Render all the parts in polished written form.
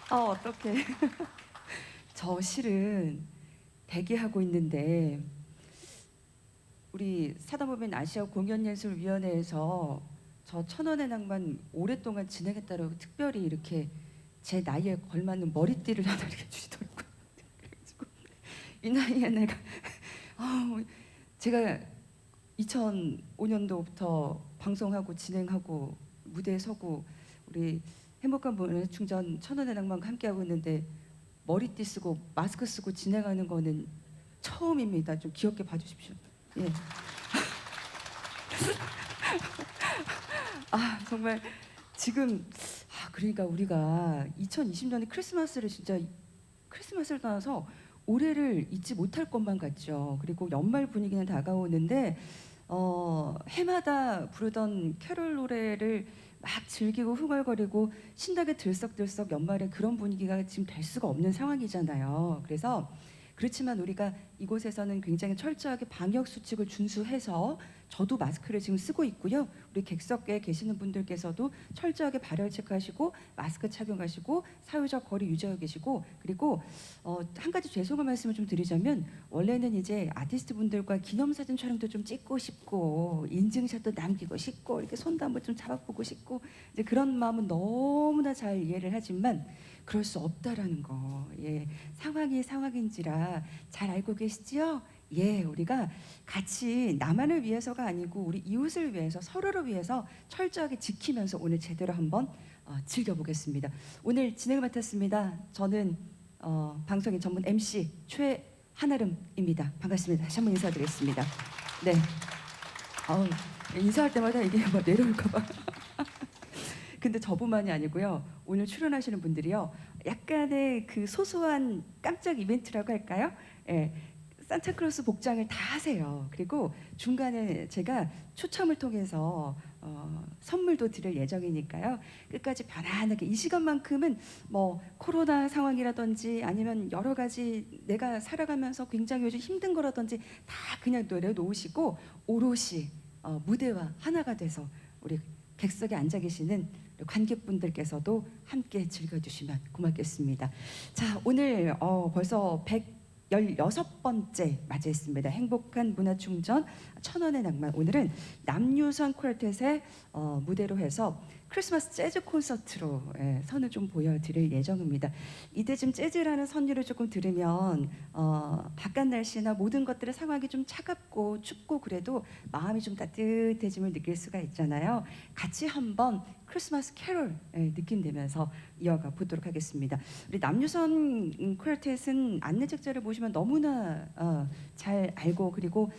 어떡해. 저 실은 대기하고 있는데 우리 사단법인 아시아 공연예술위원회에서 저 천원의 낭만 오랫동안 진행했다고 특별히 이렇게 제 나이에 걸맞는 머리띠를 하나 이렇게 주시더라고요. 그래가지고 이 나이에 내가 제가 2005년도부터 방송하고 진행하고 무대에 서고 우리 행복한 문화충전 천원의 낭만과 함께하고 있는데 머리띠 쓰고 마스크 쓰고 진행하는 거는 처음입니다. 좀 귀엽게 봐주십시오. 예. 정말 지금 그러니까 우리가 2020년에 크리스마스를 진짜 크리스마스를 떠나서 올해를 잊지 못할 것만 같죠. 그리고 연말 분위기는 다가오는데 해마다 부르던 캐롤 노래를 막 즐기고 흥얼거리고 신나게 들썩들썩 연말에 그런 분위기가 지금 될 수가 없는 상황이잖아요. 그래서 그렇지만 우리가 이곳에서는 굉장히 철저하게 방역 수칙을 준수해서 저도 마스크를 지금 쓰고 있고요. 우리 객석에 계시는 분들께서도 철저하게 발열 체크하시고 마스크 착용하시고 사회적 거리 유지하고 계시고 그리고 한 가지 죄송한 말씀을 좀 드리자면 원래는 이제 아티스트 분들과 기념사진 촬영도 좀 찍고 싶고 인증샷도 남기고 싶고 이렇게 손도 한번 좀 잡아보고 싶고 이제 그런 마음은 너무나 잘 이해를 하지만 그럴 수 없다라는 거. 예, 상황이 상황인지라 잘 알고 계시죠? 예, 우리가 같이 나만을 위해서가 아니고 우리 이웃을 위해서 서로를 위해서 철저하게 지키면서 오늘 제대로 한번 즐겨보겠습니다. 오늘 진행을 맡았습니다. 저는 방송인 전문 MC 최하나름입니다. 반갑습니다. 다시 한번 인사드리겠습니다. 네, 인사할 때마다 이게 뭐 내려올까봐. 근데 저뿐만이 아니고요. 오늘 출연하시는 분들이요. 약간의 그 소소한 깜짝 이벤트라고 할까요? 예. 산타클로스 복장을 다 하세요. 그리고 중간에 제가 추첨을 통해서 선물도 드릴 예정이니까요. 끝까지 편안하게 이 시간만큼은 뭐 코로나 상황이라든지 아니면 여러 가지 내가 살아가면서 굉장히 요즘 힘든 거라든지 다 그냥 내려놓으시고 오롯이 무대와 하나가 돼서 우리 객석에 앉아 계시는 관객분들께서도 함께 즐겨주시면 고맙겠습니다. 자, 오늘 벌써 116번째 맞이했습니다. 행복한 문화충전 천원의 낭만. 오늘은 남유선 퀄텟의 무대로 해서 크리스마스 재즈 콘서트로 선을 좀 보여드릴 예정입니다. 이때 좀 재즈라는 선율을 조금 들으면 바깥 날씨나 모든 것들의 상황이 좀 차갑고 춥고 그래도 마음이 좀 따뜻해짐을 느낄 수가 있잖아요. 같이 한번 크리스마스 캐롤 느낌 내면서 이어가 보도록 하겠습니다. 우리 남유선 퀄텟은 안내책자를 보시면 너무나 잘 알고 그리고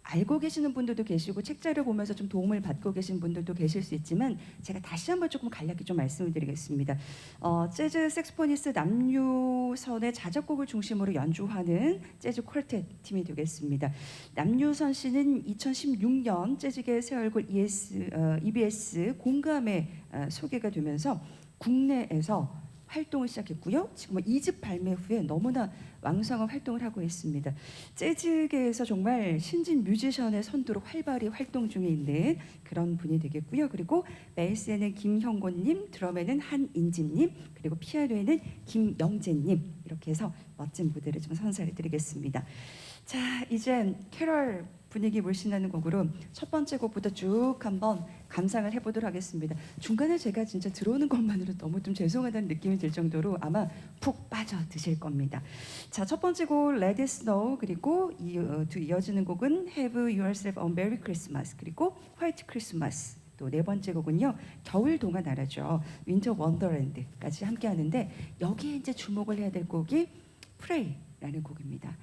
알고 계시는 분들도 계시고 책자를 보면서 좀 도움을 받고 계신 분들도 계실 수 있지만 제가 다시 한번 조금 간략히 좀 말씀을 드리겠습니다. 재즈 색소포니스트 남유선의 자작곡을 중심으로 연주하는 재즈 퀄텟 팀이 되겠습니다. 남유선 씨는 2016년 재즈계의 새 얼굴 EBS 공감에 소개가 되면서 국내에서 활동을 시작했고요. 지금 2집 발매 후에 너무나 왕성한 활동을 하고 있습니다. 재즈계에서 정말 신진 뮤지션의 선두로 활발히 활동 중에 있는 그런 분이 되겠고요. 그리고 베이스에는 김형곤님, 드럼에는 한인진님, 그리고 피아노에는 김영재님 이렇게 해서 멋진 무대를 좀 선사해드리겠습니다. 자, 이제 캐럴 분위기 물씬하는 곡으로 첫 번째 곡부터 쭉 한번 감상을 해보도록 하겠습니다. 중간에 제가 진짜 들어오는 것만으로 너무 좀 죄송하다는 느낌이 들 정도로 아마 푹 빠져 드실 겁니다. 자, 첫 번째 곡 Let It Snow 그리고 이어지는 곡은 Have Yourself a Merry Christmas 그리고 White Christmas 또 네 번째 곡은요 겨울 동화 나라죠 윈터 원더랜드까지 함께 하는데 여기에 이제 주목을 해야 될 곡이 Pray라는 곡입니다.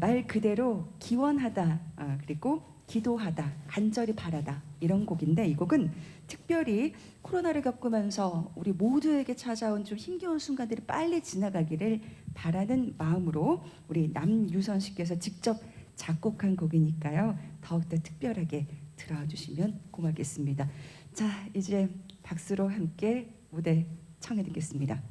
말 그대로 기원하다 그리고 기도하다 간절히 바라다 이런 곡인데 이 곡은 특별히 코로나를 겪으면서 우리 모두에게 찾아온 좀 힘겨운 순간들이 빨리 지나가기를 바라는 마음으로 우리 남유선 씨께서 직접 작곡한 곡이니까요 더욱더 특별하게 들어와 주시면 고맙겠습니다. 자, 이제 박수로 함께 무대 청해 듣겠습니다.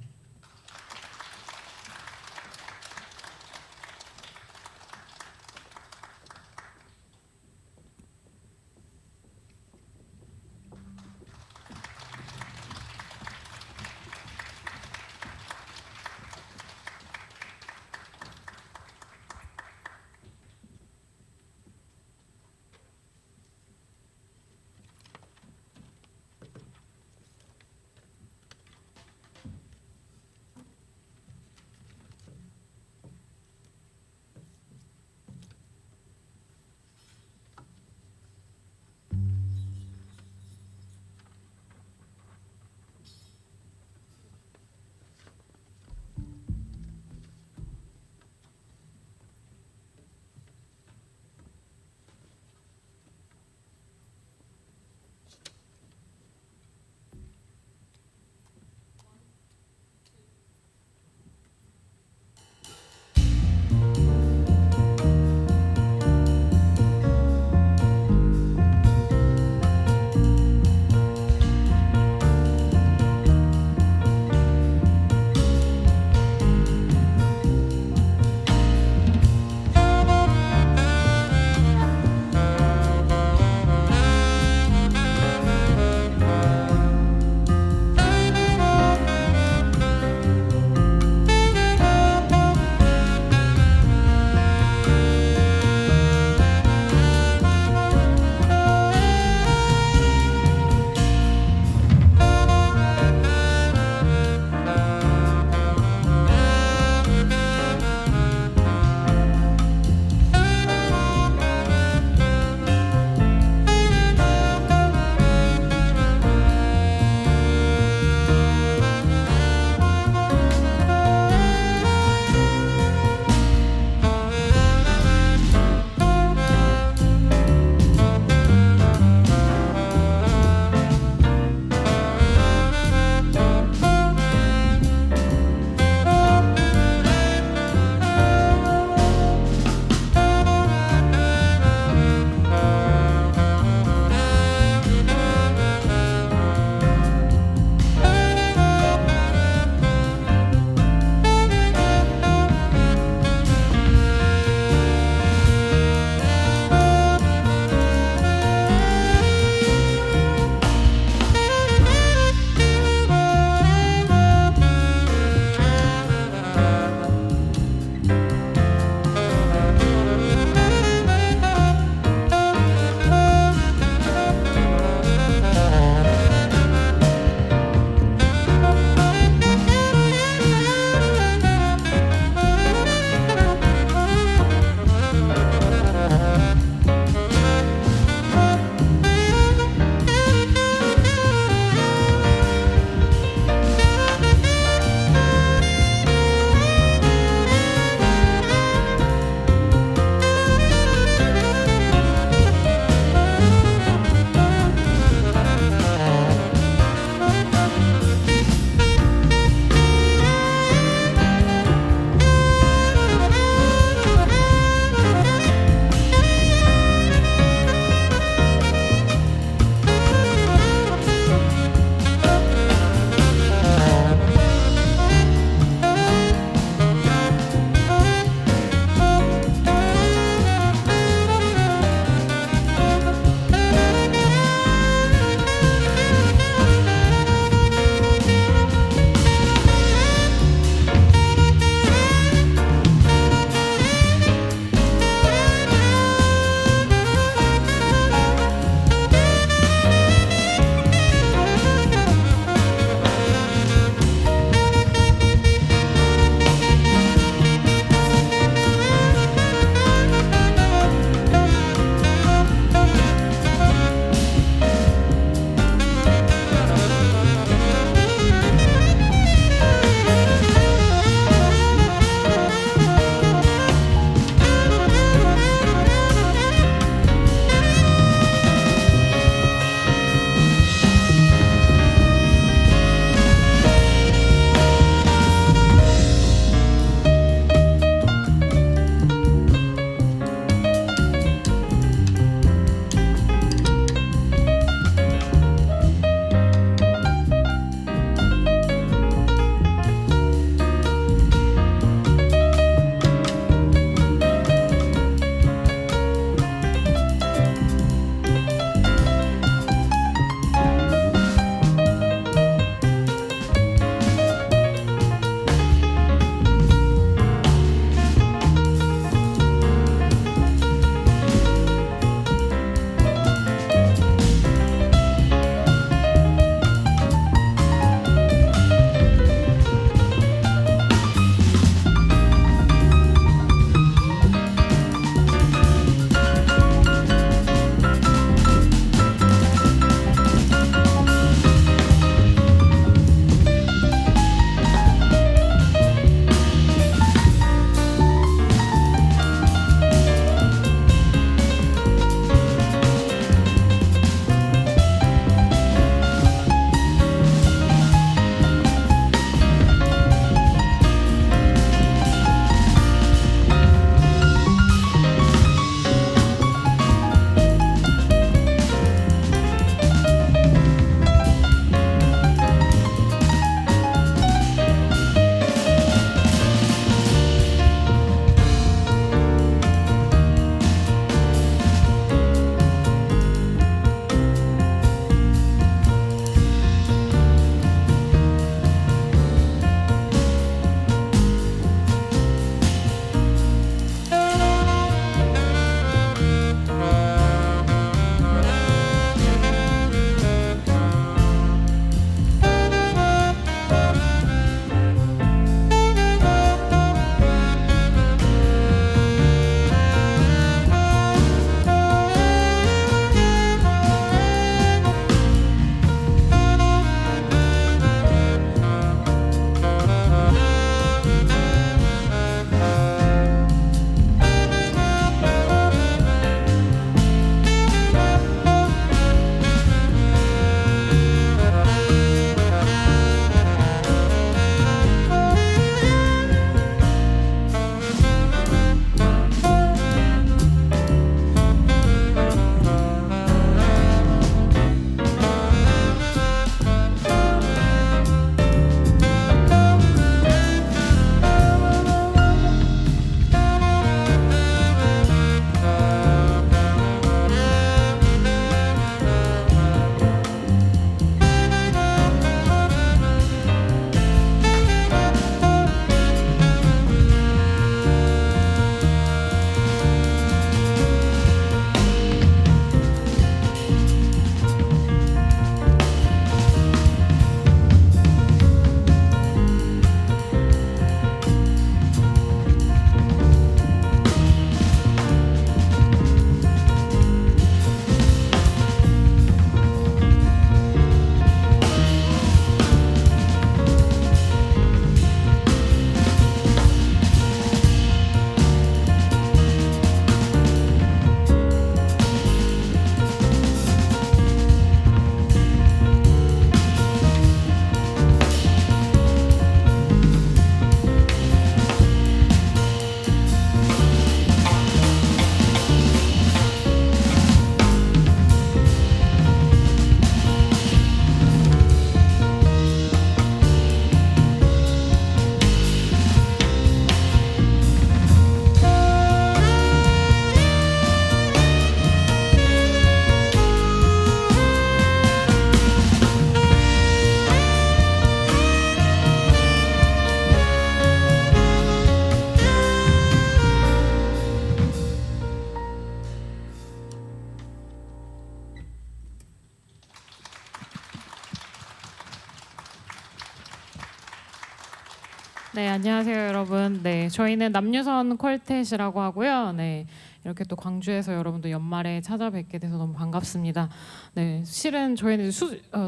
네, 안녕하세요, 여러분. 네, 저희는 남유선 퀄텟이라고 하고요. 네, 이렇게 또 광주에서 여러분들 연말에 찾아뵙게 돼서 너무 반갑습니다. 네, 실은 저희는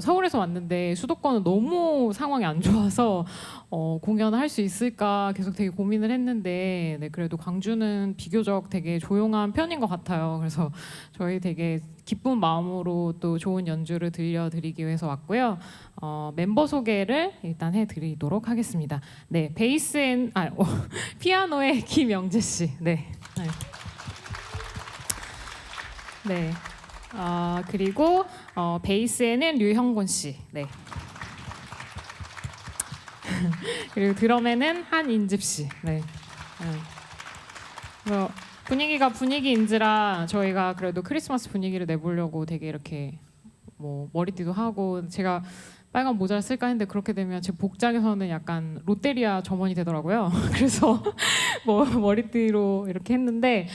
서울에서 왔는데 수도권은 너무 상황이 안 좋아서 공연을 할 수 있을까 계속 되게 고민을 했는데, 네, 그래도 광주는 비교적 되게 조용한 편인 것 같아요. 그래서 저희 되게 기쁜 마음으로 또 좋은 연주를 들려드리기 위해서 왔고요. 멤버 소개를 일단 해드리도록 하겠습니다. 네, 피아노의 김영재 씨. 네. 네. 네. 그리고 베이스에는 류형곤 씨. 네. 그리고 드럼에는 한인집 씨. 네. 분위기가 분위기인지라 저희가 그래도 크리스마스 분위기를 내보려고 되게 이렇게 뭐 머리띠도 하고, 제가 빨간 모자를 쓸까 했는데 그렇게 되면 제 복장에서는 약간 롯데리아 점원이 되더라고요. 그래서 뭐 머리띠로 이렇게 했는데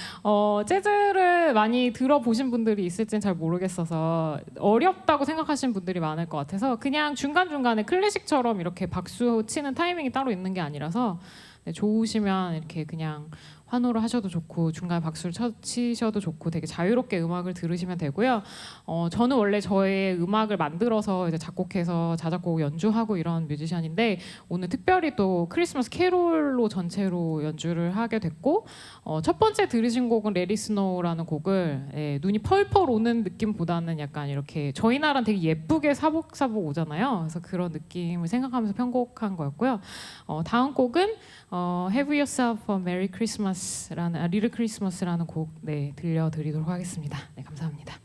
재즈를 많이 들어보신 분들이 있을지는 잘 모르겠어서 어렵다고 생각하시는 분들이 많을 것 같아서 그냥 중간중간에 클래식처럼 이렇게 박수 치는 타이밍이 따로 있는 게 아니라서, 네, 좋으시면 이렇게 그냥 환호를 하셔도 좋고 중간에 박수를 치셔도 좋고 되게 자유롭게 음악을 들으시면 되고요. 저는 원래 저의 음악을 만들어서 이제 작곡해서 자작곡 연주하고 이런 뮤지션인데, 오늘 특별히 또 크리스마스 캐롤로 전체로 연주를 하게 됐고, 첫 번째 들으신 곡은 Let It Snow라는 곡을, 눈이 펄펄 오는 느낌보다는 약간 이렇게 저희 나라는 되게 예쁘게 사복사복 오잖아요. 그래서 그런 느낌을 생각하면서 편곡한 거였고요. 다음 곡은 Have Yourself a Merry Christmas라는 Little Christmas라는 곡, 네, 들려드리도록 하겠습니다. 네, 감사합니다.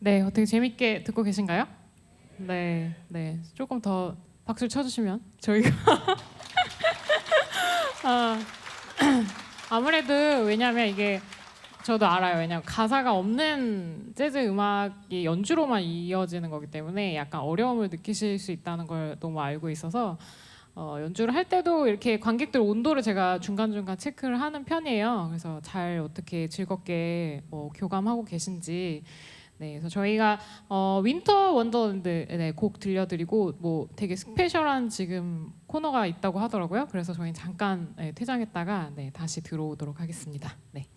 네, 어떻게 재밌게 듣고 계신가요? 네, 네. 조금 더 박수를 쳐주시면 저희가 아, 아무래도 왜냐하면 이게 저도 알아요. 왜냐하면 가사가 없는 재즈 음악이 연주로만 이어지는 거기 때문에 약간 어려움을 느끼실 수 있다는 걸 너무 알고 있어서 연주를 할 때도 이렇게 관객들 온도를 제가 중간중간 체크를 하는 편이에요. 그래서 잘 어떻게 즐겁게 교감하고 계신지. 네, 그래서 저희가 윈터 원더랜드 네, 곡 들려드리고 뭐 되게 스페셜한 지금 코너가 있다고 하더라고요. 그래서 저희는 잠깐 네, 퇴장했다가 네, 다시 들어오도록 하겠습니다. 네.